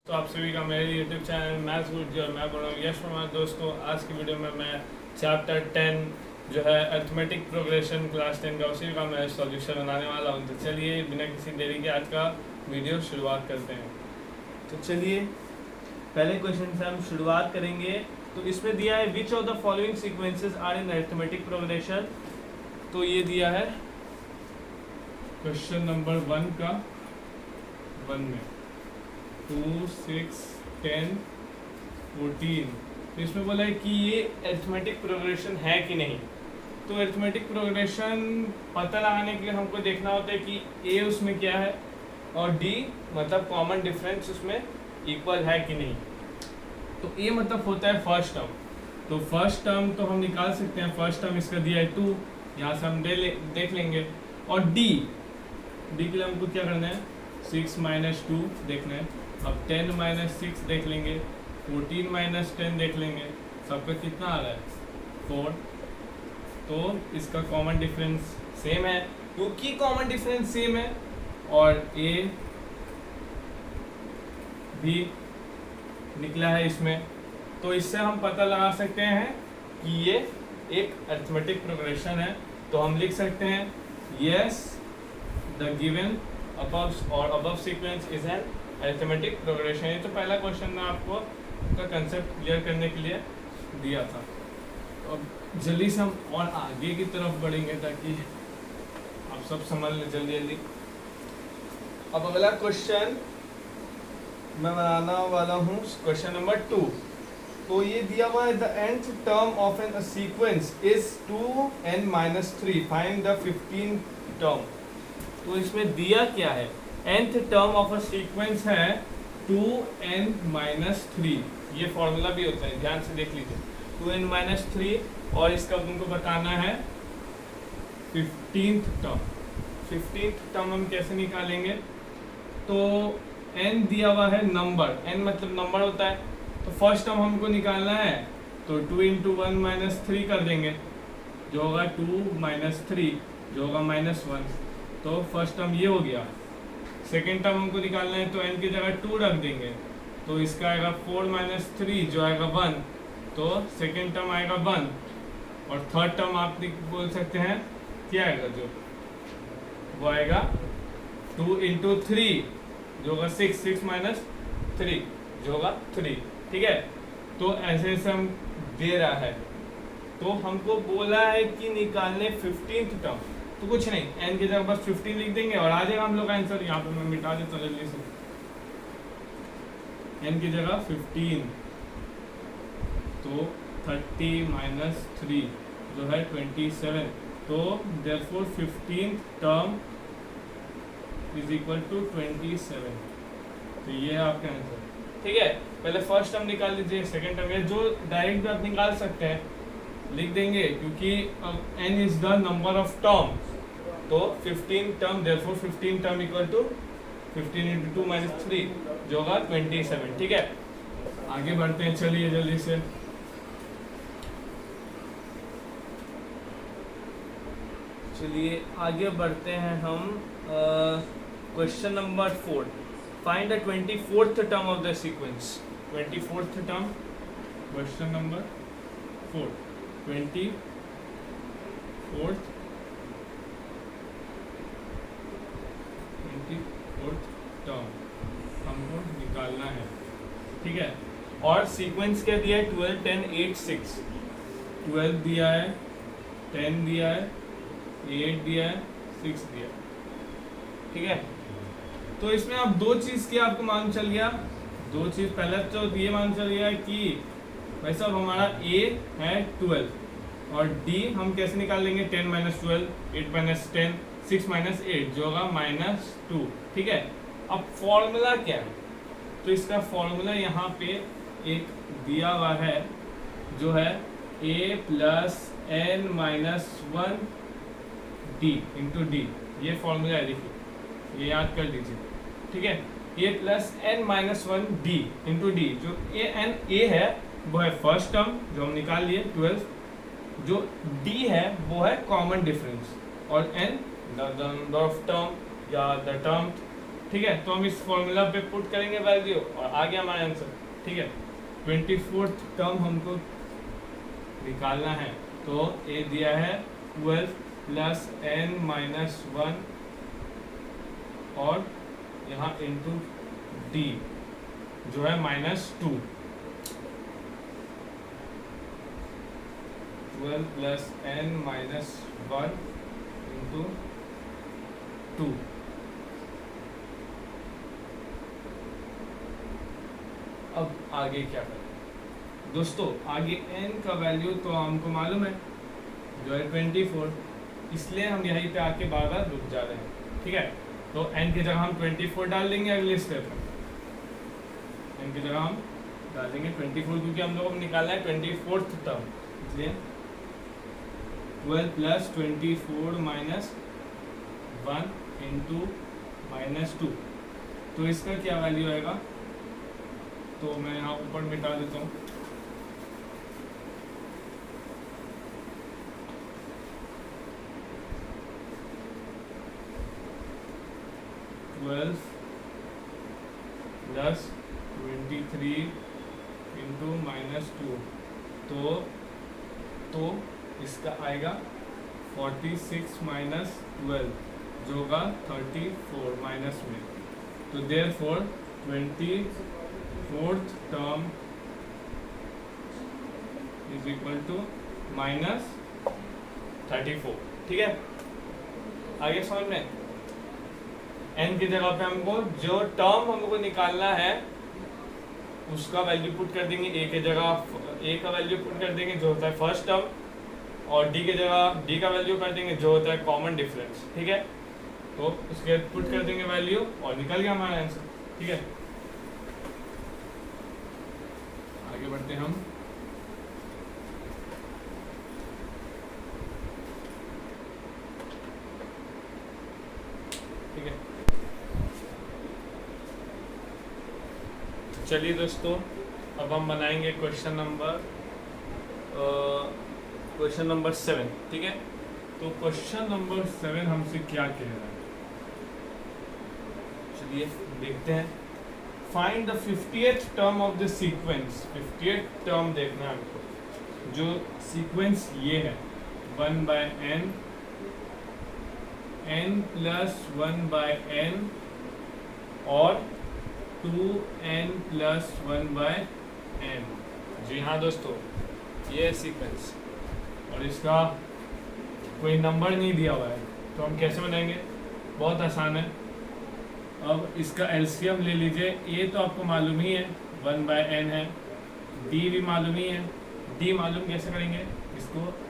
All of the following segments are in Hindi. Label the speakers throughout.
Speaker 1: तो आप सभी का मेरे यूट्यूब चैनल मैथ्स गुड जी और मैं बोल रहा हूँ यश वर्मा। दोस्तों आज की वीडियो में मैं चैप्टर 10 जो है अरिथमेटिक प्रोग्रेशन क्लास 10 का उसी का मैं सॉल्यूशन बनाने वाला हूँ। तो चलिए बिना किसी देरी के आज का वीडियो शुरुआत करते हैं। तो चलिए पहले क्वेश्चन से हम शुरुआत करेंगे। तो इसमें दिया है which of the following sequences are in arithmetic progression. तो ये दिया है क्वेश्चन नंबर 1 का 1 में 2, 6, 10, 14। तो इसमें बोला है कि ये अरिथमेटिक प्रोग्रेशन है कि नहीं। तो अरिथमेटिक प्रोग्रेशन पता लगाने के लिए हमको देखना होता है कि ए उसमें क्या है और डी मतलब कॉमन डिफरेंस उसमें इक्वल है कि नहीं। तो ए मतलब होता है फर्स्ट टर्म। तो फर्स्ट टर्म तो हम निकाल सकते हैं। फर्स्ट टर्म इसका दिया है 2, यहाँ से हम देख लेंगे। और डी के लिए हमको क्या करना है 6 माइनस 2 देखना है। अब 10 माइनस 6 देख लेंगे, 14 माइनस 10 देख लेंगे। सबका कितना आ रहा है 4। तो इसका कॉमन डिफरेंस सेम है। क्योंकि कॉमन डिफरेंस सेम है और ए भी निकला है इसमें, तो इससे हम पता लगा सकते हैं कि ये एक अरिथमेटिक प्रोग्रेशन है। तो हम लिख सकते हैं yes the given above sequence is an arithmetic progression। ये तो पहला क्वेश्चन मैं आपको का कंसेप्ट क्लियर करने के लिए दिया था। अब जल्दी से हम और आगे की तरफ बढ़ेंगे ताकि आप सब समझ लें जल्दी जल्दी। अब अगला क्वेश्चन मैं बनाना वाला हूँ क्वेश्चन नंबर 2। तो ये दिया हुआ है the nth term of an sequence is 2n-3 find the 15th term. तो इसमें दिया क्या है nth term of a sequence है 2n-3। ये फॉर्मूला भी होता है, ध्यान से देख लीजिए 2n-3 और इसका तुमको बताना है 15th टर्म। 15th टर्म हम कैसे निकालेंगे। तो n दिया हुआ है नंबर, n मतलब नंबर होता है। तो फर्स्ट टर्म हमको निकालना है तो 2 × 1-3 कर देंगे जो होगा 2 - 3 जो होगा -1। तो फर्स्ट टर्म ये हो गया। सेकेंड टर्म हमको निकालना है तो n की जगह 2 रख देंगे तो इसका आएगा 4 - 3 जो आएगा 1। तो सेकेंड टर्म आएगा 1 और थर्ड टर्म आप बोल सकते हैं क्या आएगा जो वो आएगा 2 × 3 जो होगा 6 - 3 जो होगा 3। ठीक है, तो ऐसे ऐसे हम दे रहा है। तो हमको बोला है कि निकालने 15th टर्म। तो कुछ नहीं, n की जगह बस 15 लिख देंगे और आ जाएगा हम लोग का आंसर। यहाँ पे मैं मिटा देता हूँ जल्दी से। n की जगह 15 तो 30 - 3 जो है 27। तो therefore 15th term is equal to 27। तो ये है आपका आंसर। ठीक है, पहले फर्स्ट टर्म निकाल लीजिए, सेकेंड टर्म जो डायरेक्ट भी आप निकाल सकते हैं लिख देंगे क्योंकि n is the number of term. तो 15 term therefore 15 term equal to 15 × 2 - 3 जो होगा 27। ठीक है, आगे बढ़ते हैं चलिए जल्दी से। चलिए आगे बढ़ते हैं हम question number 4। Find the 24th term of the sequence. 24th term question number 4 24th term हमको निकालना है। ठीक है, और सीक्वेंस क्या दिया है 12, 10, 8, 6। 12 दिया है, 10 दिया है, 8 दिया है, 6 दिया है। ठीक है, तो इसमें अब दो चीज़ की आपको मालूम चल गया। दो चीज़, पहले तो ये मालूम चल गया कि भाई साहब हमारा a है 12 और d हम कैसे निकाल लेंगे 10 - 12, 8 - 10, 6 - 8 जो होगा -2। ठीक है, अब फॉर्मूला क्या है। तो इसका फॉर्मूला यहाँ पे एक दिया हुआ है जो है a + n-1 d × d। ये फॉर्मूला है, देखिए ये याद कर लीजिए। ठीक है, a + n-1 d × d। जो a है वो है फर्स्ट टर्म जो हम निकाल लिए 12। जो d है वो है कॉमन डिफरेंस और n the number of term या द टर्म ठीक है, तो हम इस फॉर्मूला पे पुट करेंगे वैल्यू और आ गया हमारा आंसर। ठीक है, 24th टर्म हमको निकालना है, तो ए दिया है 12 प्लस n माइनस 1 और यहाँ इंटू डी जो है -2। 12 प्लस n माइनस 1 इंटू 2। अब आगे क्या करें दोस्तों? आगे n का वैल्यू तो हमको मालूम है जो है 24, इसलिए हम यहीं पे आके बार बार रुक जा रहे हैं। ठीक है, तो n की जगह हम 24 डाल देंगे अगले स्टेप में। n की जगह हम डाल देंगे 24 क्योंकि हम लोगों को निकालना है 24th टर्म, इसलिए 12 प्लस 24 माइनस 1 इंटू -2। तो इसका क्या वैल्यू आएगा? तो मैं यहाँ ऊपर मिटा देता हूँ। प्लस 23 इंटू -2, तो इसका आएगा 46 माइनस 12 जो होगा 34 माइनस में। तो therefore 24th term is equal to -34। ठीक है, आगे समझ में? n की जगह पे हमको जो टर्म हमको निकालना है उसका वैल्यू पुट कर देंगे। a की जगह a का वैल्यू पुट कर देंगे जो होता है फर्स्ट टर्म, और d की जगह d का वैल्यू कर देंगे जो होता है कॉमन डिफरेंस। ठीक है, तो उसके पुट कर देंगे वैल्यू और निकल गया हमारा आंसर। ठीक है, आगे बढ़ते हैं हम। ठीक है, चलिए दोस्तों, अब हम बनाएंगे क्वेश्चन नंबर 7। ठीक है, तो क्वेश्चन नंबर 7 हमसे क्या कह रहा है, चलिए देखते हैं। Find the 50th term of the sequence. 50th term देखना है हमको, जो सीक्वेंस ये है 1/n, n प्लस 1/n और 2n प्लस 1/n। जी हाँ दोस्तों, ये है सीक्वेंस और इसका कोई नंबर नहीं दिया हुआ है, तो हम कैसे बनाएंगे? बहुत आसान है। अब इसका एलसीएम ले लीजिए। ए तो आपको मालूम ही है 1/n है, डी भी मालूम ही है। डी मालूम कैसे करेंगे?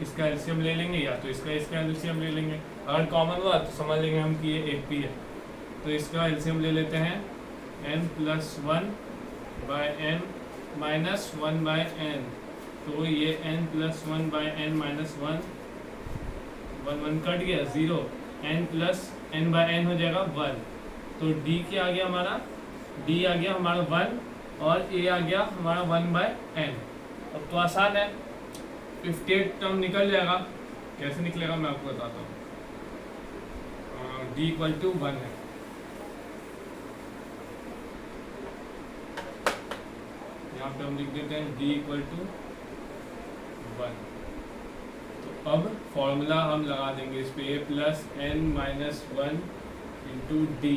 Speaker 1: इसका एलसीएम ले लेंगे या तो इसका एलसीएम ले लेंगे। अगर कॉमन हुआ तो समझ लेंगे हम कि ये एक पी है, तो इसका एलसीएम ले लेते हैं n plus 1/n minus 1/n। तो ये n plus 1/n minus 1 cut गया 0, n प्लस n/n हो जाएगा 1। तो d क्या आ गया हमारा? d आ गया हमारा 1 और a आ गया हमारा 1/n। अब तो आसान है, 58 टर्म निकल जाएगा। कैसे निकलेगा मैं आपको बताता हूँ। d इक्वल टू 1 है, यहाँ पे हम लिख देते हैं d इक्वल टू 1। तो अब फॉर्मूला हम लगा देंगे इस पे, a plus n minus 1 into D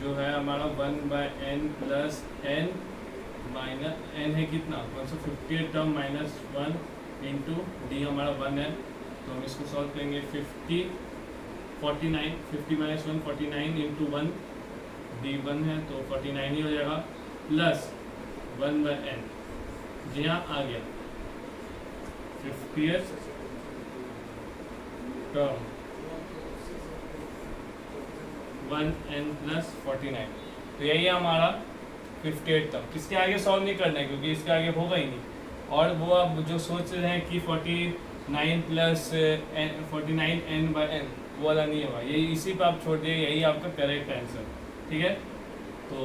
Speaker 1: जो है हमारा 1/n plus n minus n है कितना 158 टर्म माइनस 1 इंटू डी हमारा 1 है। तो हम इसको सॉल्व करेंगे। 50 माइनस 1 49 इंटू 1, डी 1 है तो 49 ही हो जाएगा, प्लस 1/n। जी हाँ, आ गया 50th टर्म 1n प्लस 49। तो यही है हमारा 58 टर्म। किसके आगे सॉल्व नहीं करना है क्योंकि इसके आगे होगा ही नहीं। और वो आप जो सोच रहे हैं कि 49 प्लस 49n/n वो वाला नहीं होगा, यही इसी पे आप छोड़ दिए, यही आपका करेक्ट आंसर। ठीक है, तो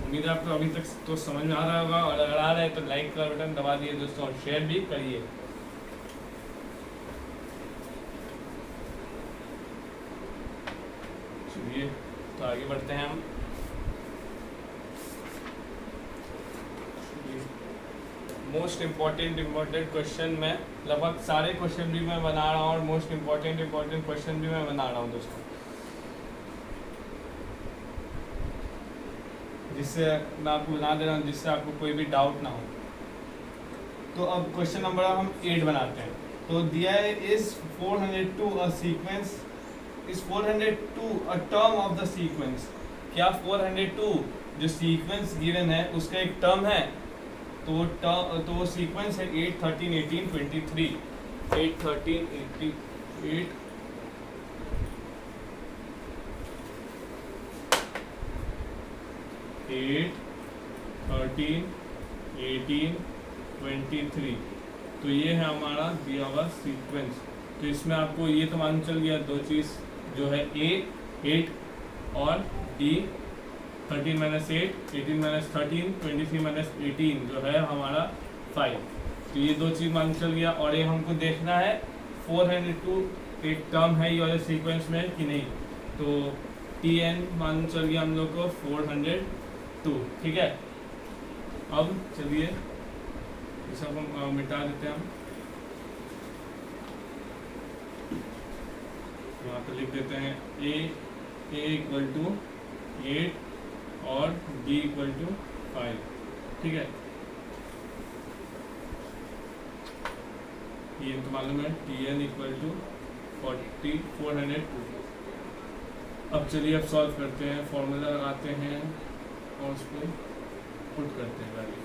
Speaker 1: उम्मीद है आपको अभी तक तो समझ में आ रहा होगा, और अगर आ रहा है तो लाइक का बटन दबा दिए दोस्तों और शेयर भी करिए। चलिए तो आगे बढ़ते हैं हम। मोस्ट इम्पॉर्टेंट क्वेश्चन मैं लगभग सारे क्वेश्चन भी मैं बना रहा हूँ और मोस्ट इम्पॉर्टेंट क्वेश्चन भी मैं बना रहा हूँ दोस्तों, जिससे मैं आपको बना दे रहा हूँ जिससे आपको कोई भी डाउट ना हो। तो अब क्वेश्चन नंबर हम 8 बनाते हैं। तो दिया है is 402 a sequence, is 402 a term of the sequence. क्या 402 जो सीक्वेंस गिवन है उसका एक टर्म है? तो वो सीक्वेंस है 8, 13, 18, 23। 8, 13, 88, 8, 13, 18, 23। तो ये है हमारा दिया हुआ सीक्वेंस। तो इसमें आपको ये तो मान चल गया दो चीज़ जो है A 8 और D 13 माइनस 8, 18 माइनस 13, 23 माइनस 18 जो है हमारा 5। तो ये दो चीज़ मान चल गया। और ये हमको देखना है 402 एक टर्म है ये वाले सीक्वेंस में कि नहीं। तो Tn मान चल गया हम लोग को 402, ठीक है। अब चलिए ये सब हम मिटा देते हैं। हम यहाँ पर लिख देते हैं A इक्वल टू 8 और D इक्वल टू 5, ठीक है। ये तो मालूम है Tn इक्वल टू 402। अब चलिए अब सॉल्व करते हैं, फॉर्मूला लगाते हैं और उसको पुट करते हैं वैल्यू।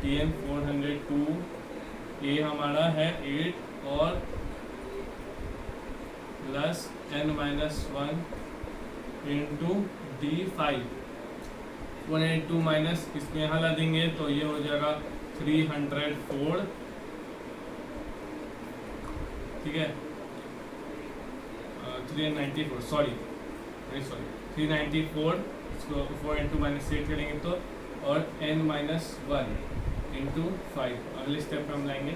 Speaker 1: Tn 402, A हमारा है 8 और plus n minus 1 into D 5। 402 minus इसमें यहाँ ला देंगे तो ये हो जाएगा 304, ठीक है। 394 सॉरी 394, इसको 4 माइनस 8 करेंगे तो, और n माइनस 1 इंटू 5। अगले स्टेप पे हम लाएंगे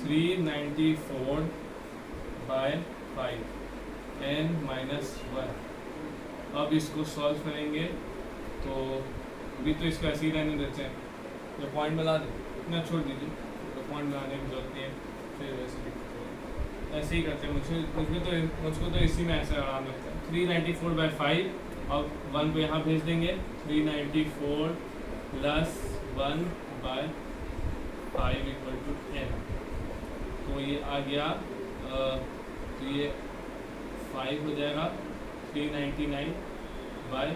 Speaker 1: 394 बाय 5 n माइनस 1। अब इसको सॉल्व करेंगे तो अभी तो इसको ऐसे ही रहने देते हैं, तो पॉइंट बना दे इतना छोड़ दीजिए, तो पॉइंट बनाने की जरूरत नहीं है, फिर वैसे ऐसे ही करते हैं। मुझको तो इसी में ऐसे आराम लगता है। 394 बाई 5 और 1 को यहाँ भेज देंगे। 394 plus 1 by 5 equal to n। तो ये आ गया तो ये 5 हो जाएगा 399 बाय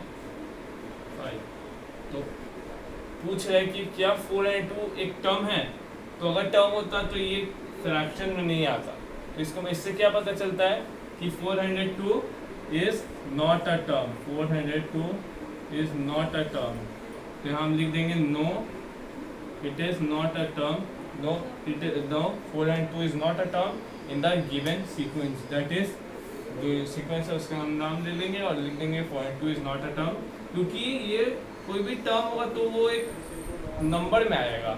Speaker 1: 5। तो पूछ रहा है कि क्या 402 एक टर्म है? तो अगर टर्म होता तो ये फ्रैक्शन में नहीं आता। तो इसको इससे क्या पता चलता है कि 402 is not a term. 402 is not a term. तो यहाँ हम लिख देंगे no it is not a term. No 402 is not a term in the given sequence. That is जो सीक्वेंस है उसका हम नाम ले लेंगे और लिख देंगे 402 इज नॉट अ टर्म। क्योंकि ये कोई भी टर्म होगा तो वो एक नंबर में आएगा,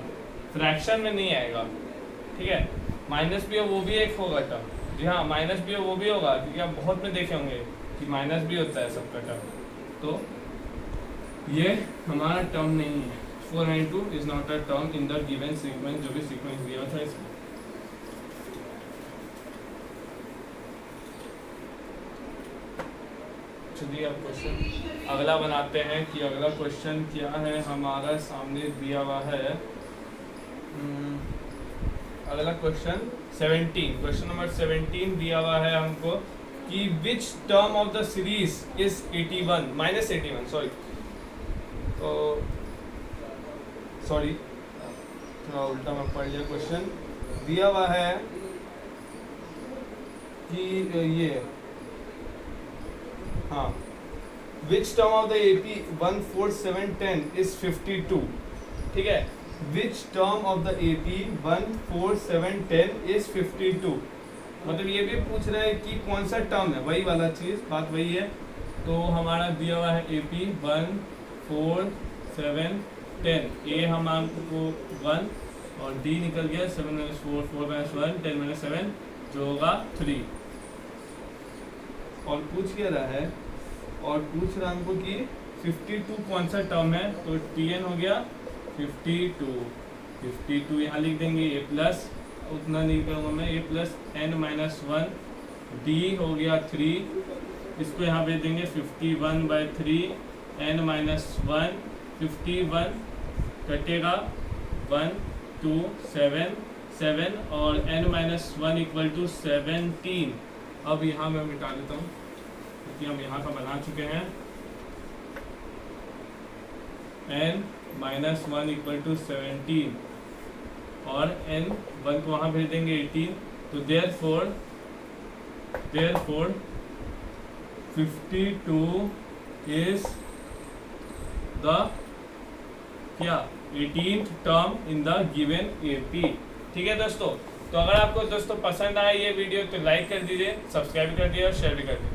Speaker 1: फ्रैक्शन में नहीं आएगा, ठीक है। माइनस भी हो वो भी एक होगा टर्म। जी हाँ, माइनस भी हो वो भी होगा, क्योंकि आप बहुत में देखे होंगे कि माइनस भी होता है सबका टर्म। तो ये हमारा टर्म नहीं है। 492 is not a term in the given sequence, जो भी सीक्वेंस दिया था इसमें। चलिए अब क्वेश्चन अगला बनाते हैं कि अगला क्वेश्चन क्या है हमारा सामने दिया हुआ है। अगला क्वेश्चन 17, क्वेश्चन नंबर 17 दिया हुआ है हमको कि which term of the series is 81 minus 81। तो सॉरी थोड़ा उल्टा में पढ़ लिया। क्वेश्चन दिया हुआ है कि ये हाँ, which term of the AP 14710 is 52, ठीक है। Which term of the AP 14710 is 52। मतलब ये भी पूछ रहा है कि कौन सा टर्म है, वही वाला चीज़, बात वही है। तो हमारा दिया हुआ है AP 14710। A हम आपको 1 और D निकल गया 7 - 4 4 - 1 10 - 7 जो होगा 3। और पूछ क्या रहा है, और पूछ रहा है हमको कि 52 कौन सा टर्म है। तो Tn हो गया 52, 52 यहाँ लिख देंगे, ए प्लस उतना नहीं करूँगा मैं, ए प्लस n माइनस 1, डी हो गया 3, इसको यहाँ भेज देंगे 51/3 n माइनस 1, 51 कटेगा 1 2 7 7 और n माइनस 1 इक्वल टू 17। अब यहाँ मैं मिटा देता हूँ क्योंकि हम यहाँ का बना चुके हैं। n माइनस 1 इक्वल टू 17 और n 1 को वहाँ भेज देंगे 18, तो देयरफॉर 52 इज द क्या 18th term in the given AP। ठीक है दोस्तों, तो अगर आपको दोस्तों पसंद आया ये वीडियो तो लाइक कर दीजिए, सब्सक्राइब कर दीजिए और शेयर भी कर दीजिए।